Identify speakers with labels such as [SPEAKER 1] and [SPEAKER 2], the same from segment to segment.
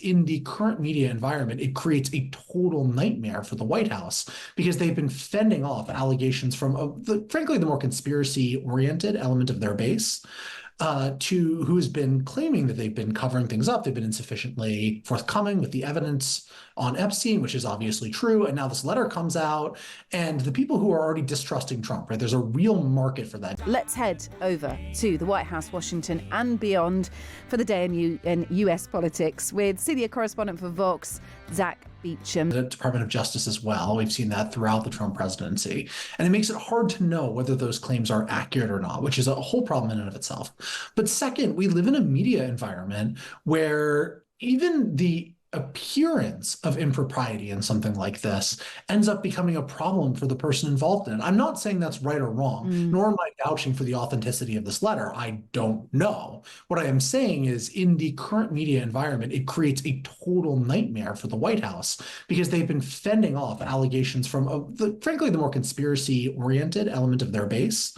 [SPEAKER 1] In the current media environment, it creates a total nightmare for the White House because they've been fending off allegations from, frankly, the more conspiracy-oriented element of their base, to who's been claiming that they've been covering things up. They've been insufficiently forthcoming with the evidence on Epstein, which is obviously true. And now this letter comes out, and the people who are already distrusting Trump, right? There's a real market for that.
[SPEAKER 2] Let's head over to the White House, Washington and beyond for the day in US politics with senior correspondent for Vox, Zack Beauchamp.
[SPEAKER 1] The Department of Justice as well. We've seen that throughout the Trump presidency. And it makes it hard to know whether those claims are accurate or not, which is a whole problem in and of itself. But second, we live in a media environment where even the appearance of impropriety in something like this ends up becoming a problem for the person involved in it. I'm not saying that's right or wrong, nor am I vouching for the authenticity of this letter. I don't know. What I am saying is in the current media environment, it creates a total nightmare for the White House because they've been fending off allegations from, frankly, the more conspiracy-oriented element of their base,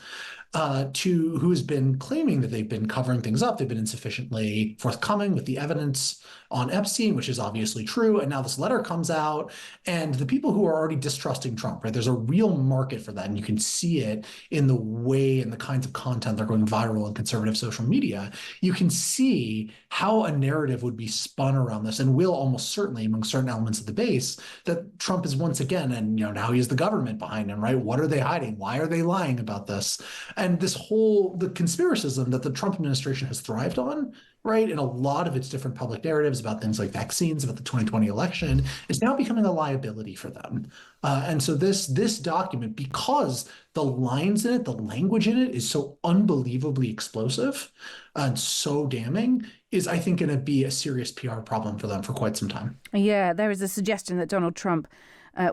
[SPEAKER 1] to who's been claiming that they've been covering things up. They've been insufficiently forthcoming with the evidence on Epstein, which is obviously true. And now this letter comes out, and the people who are already distrusting Trump, right? There's a real market for that. And you can see it in the way and the kinds of content that are going viral in conservative social media. You can see how a narrative would be spun around this and will almost certainly among certain elements of the base that Trump is once again, and now he has the government behind him, right? What are they hiding? Why are they lying about this? And this the conspiracism that the Trump administration has thrived on, right, in a lot of its different public narratives about things like vaccines, about the 2020 election, is now becoming a liability for them. And so this document, because the lines in it, the language in it is so unbelievably explosive and so damning, is, I think, going to be a serious PR problem for them for quite some time.
[SPEAKER 2] Yeah, there is a suggestion that Donald Trump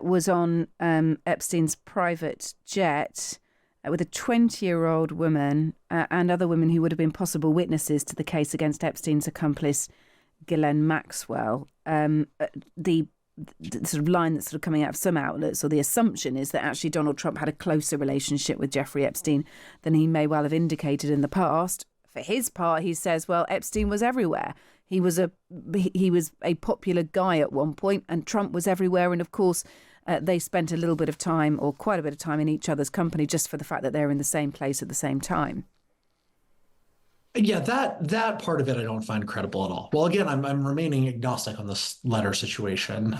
[SPEAKER 2] was on Epstein's private jet with a 20-year-old woman and other women who would have been possible witnesses to the case against Epstein's accomplice, Ghislaine Maxwell. The sort of line that's sort of coming out of some outlets, or the assumption, is that actually Donald Trump had a closer relationship with Jeffrey Epstein than he may well have indicated in the past. For his part, he says, well, Epstein was everywhere. He was a popular guy at one point, and Trump was everywhere. And of course, they spent a little bit of time, or quite a bit of time, in each other's company just for the fact that they're in the same place at the same time.
[SPEAKER 1] Yeah, that part of it I don't find credible at all. Well, again, I'm remaining agnostic on this letter situation.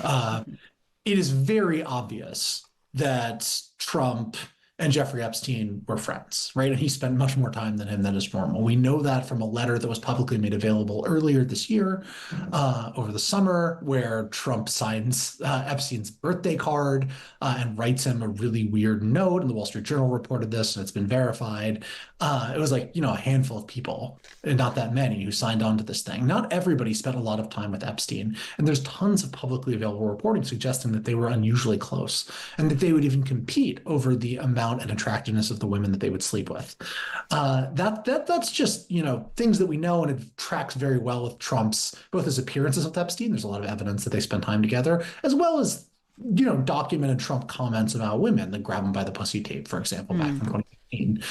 [SPEAKER 1] It is very obvious that Trump and Jeffrey Epstein were friends, right? And he spent much more time than him than is normal. We know that from a letter that was publicly made available earlier this year, over the summer, where Trump signs Epstein's birthday card and writes him a really weird note. And the Wall Street Journal reported this, and it's been verified. It was like, a handful of people, and not that many, who signed on to this thing. Not everybody spent a lot of time with Epstein. And there's tons of publicly available reporting suggesting that they were unusually close and that they would even compete over the amount and attractiveness of the women that they would sleep with. That's just, things that we know, and it tracks very well with Trump's, both his appearances with Epstein. There's a lot of evidence that they spent time together, as well as, documented Trump comments about women, the grab him by the pussy tape, for example, back from 2015.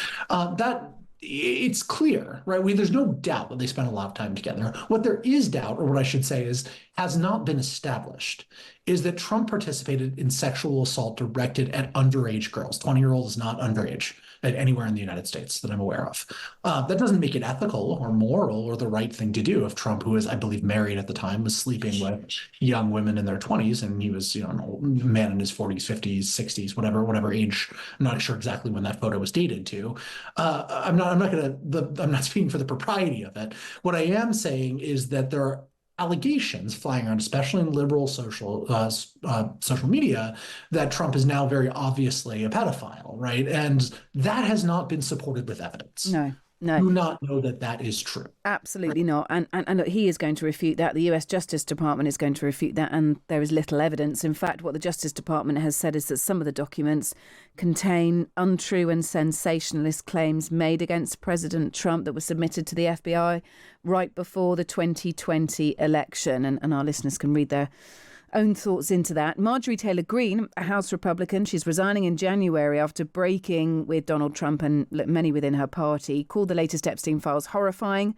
[SPEAKER 1] It's clear, right? There's no doubt that they spent a lot of time together. What there is doubt, or what I should say is, has not been established, is that Trump participated in sexual assault directed at underage girls. 20-year-old is not underage at anywhere in the United States that I'm aware of. That doesn't make it ethical or moral or the right thing to do if Trump, who is, I believe, married at the time, was sleeping with young women in their 20s, and he was, an old man in his 40s, 50s, 60s, whatever age. I'm not sure exactly when that photo was dated to. I'm not speaking for the propriety of it. What I am saying is that there are allegations flying around, especially in liberal social media, that Trump is now very obviously a pedophile, right? And that has not been supported with evidence.
[SPEAKER 2] No.
[SPEAKER 1] Do not know that that is true.
[SPEAKER 2] Absolutely not. And look, he is going to refute that. The US Justice Department is going to refute that, and there is little evidence. In fact, what the Justice Department has said is that some of the documents contain untrue and sensationalist claims made against President Trump that were submitted to the FBI right before the 2020 election. And our listeners can read their own thoughts into that. Marjorie Taylor Greene, a House Republican, she's resigning in January after breaking with Donald Trump and many within her party, called the latest Epstein files horrifying.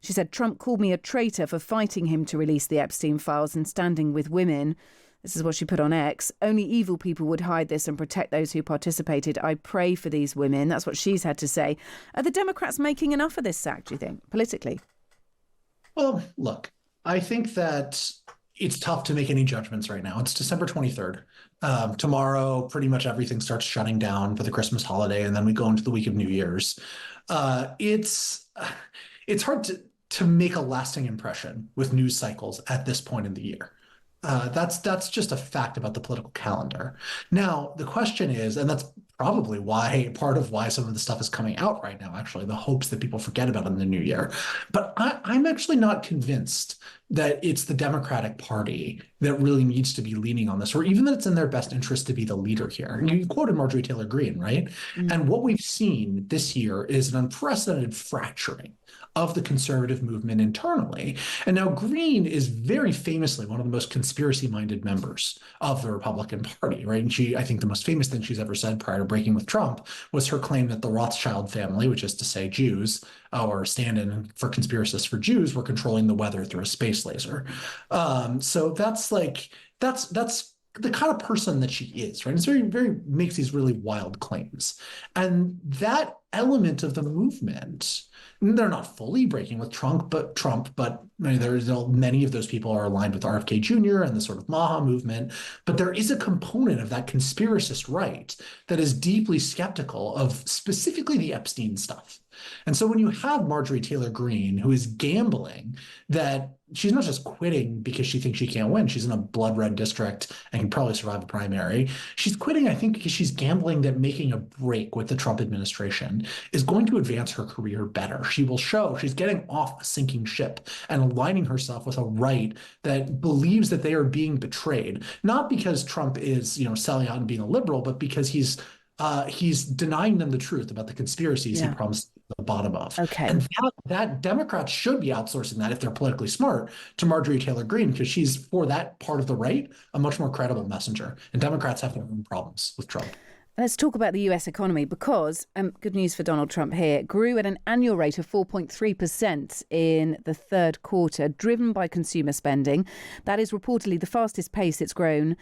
[SPEAKER 2] She said, Trump called me a traitor for fighting him to release the Epstein files and standing with women. This is what she put on X. Only evil people would hide this and protect those who participated. I pray for these women. That's what she's had to say. Are the Democrats making enough of this, Zack, do you think, politically?
[SPEAKER 1] Well, look, I think that it's tough to make any judgments right now. It's December 23rd. Tomorrow, pretty much everything starts shutting down for the Christmas holiday, and then we go into the week of New Year's. It's hard to make a lasting impression with news cycles at this point in the year. That's just a fact about the political calendar. Now, the question is, and that's probably why part of why some of the stuff is coming out right now, actually, the hopes that people forget about in the new year. But I'm actually not convinced that it's the Democratic Party that really needs to be leaning on this, or even that it's in their best interest to be the leader here. You quoted Marjorie Taylor Greene, right? And what we've seen this year is an unprecedented fracturing of the conservative movement internally. And now Greene is very famously one of the most conspiracy-minded members of the Republican Party, right? And I think the most famous thing she's ever said prior to breaking with Trump was her claim that the Rothschild family, which is to say Jews, or stand-in for conspiracists for Jews, were controlling the weather through a space laser. So that's the kind of person that she is, right? It's very makes these really wild claims. And that element of the movement, they're not fully breaking with Trump, but many of those people are aligned with RFK Jr. and the sort of Maha movement. But there is a component of that conspiracist right that is deeply skeptical of specifically the Epstein stuff. And so when you have Marjorie Taylor Greene, who is gambling that she's not just quitting because she thinks she can't win, she's in a blood red district and can probably survive a primary. She's quitting, I think, because she's gambling that making a break with the Trump administration is going to advance her career better. She will show she's getting off a sinking ship and aligning herself with a right that believes that they are being betrayed, not because Trump is, selling out and being a liberal, but because he's denying them the truth about the conspiracies he promised at the bottom of.
[SPEAKER 2] Okay.
[SPEAKER 1] And that Democrats should be outsourcing that, if they're politically smart, to Marjorie Taylor Greene, because she's, for that part of the right, a much more credible messenger. And Democrats have their own problems with Trump.
[SPEAKER 2] Let's talk about the US economy, because good news for Donald Trump here, grew at an annual rate of 4.3% in the third quarter, driven by consumer spending. That is reportedly the fastest pace it's grown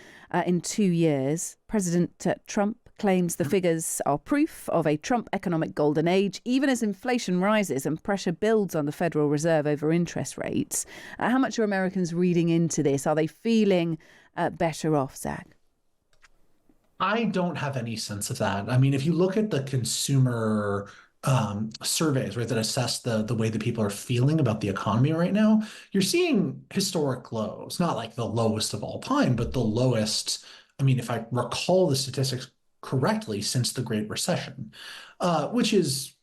[SPEAKER 2] in 2 years. President Trump claims the figures are proof of a Trump economic golden age, even as inflation rises and pressure builds on the Federal Reserve over interest rates. How much are Americans reading into this? Are they feeling better off, Zack?
[SPEAKER 1] I don't have any sense of that. I mean, if you look at the consumer surveys, right, that assess the way that people are feeling about the economy right now, you're seeing historic lows, not like the lowest of all time, but the lowest. I mean, if I recall the statistics correctly, since the Great Recession, which is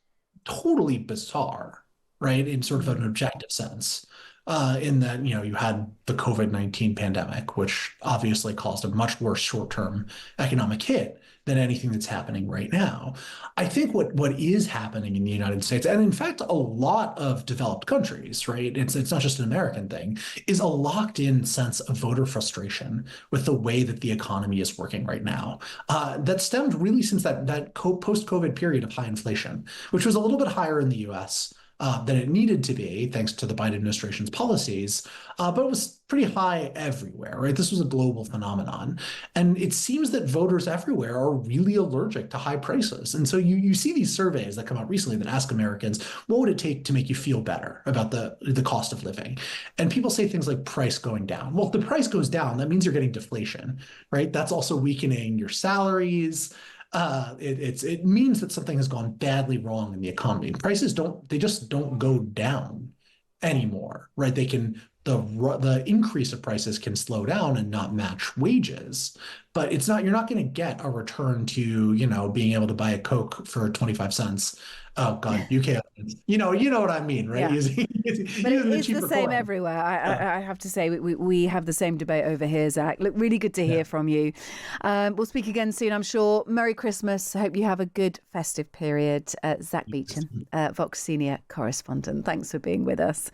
[SPEAKER 1] totally bizarre, right, in sort of an objective sense. In that, you had the COVID-19 pandemic, which obviously caused a much worse short-term economic hit than anything that's happening right now. I think what is happening in the United States, and in fact, a lot of developed countries, right, it's not just an American thing, is a locked-in sense of voter frustration with the way that the economy is working right now. That stemmed really since that post-COVID period of high inflation, which was a little bit higher in the U.S. Than it needed to be, thanks to the Biden administration's policies, but it was pretty high everywhere, right? This was a global phenomenon. And it seems that voters everywhere are really allergic to high prices. And so you see these surveys that come out recently that ask Americans, what would it take to make you feel better about the cost of living? And people say things like price going down. Well, if the price goes down, that means you're getting deflation, right? That's also weakening your salaries. It means that something has gone badly wrong in the economy. Prices just don't go down anymore, right? The increase of prices can slow down and not match wages, but you're not going to get a return to, being able to buy a Coke for 25 cents. Oh God, UK, you know what I mean, right?
[SPEAKER 2] Yeah. But it's the same
[SPEAKER 1] corn.
[SPEAKER 2] everywhere. I have to say, we have the same debate over here, Zack. Look, really good to hear from you. We'll speak again soon, I'm sure. Merry Christmas. I hope you have a good festive period. Zack Beauchamp, Vox Senior Correspondent. Thanks for being with us.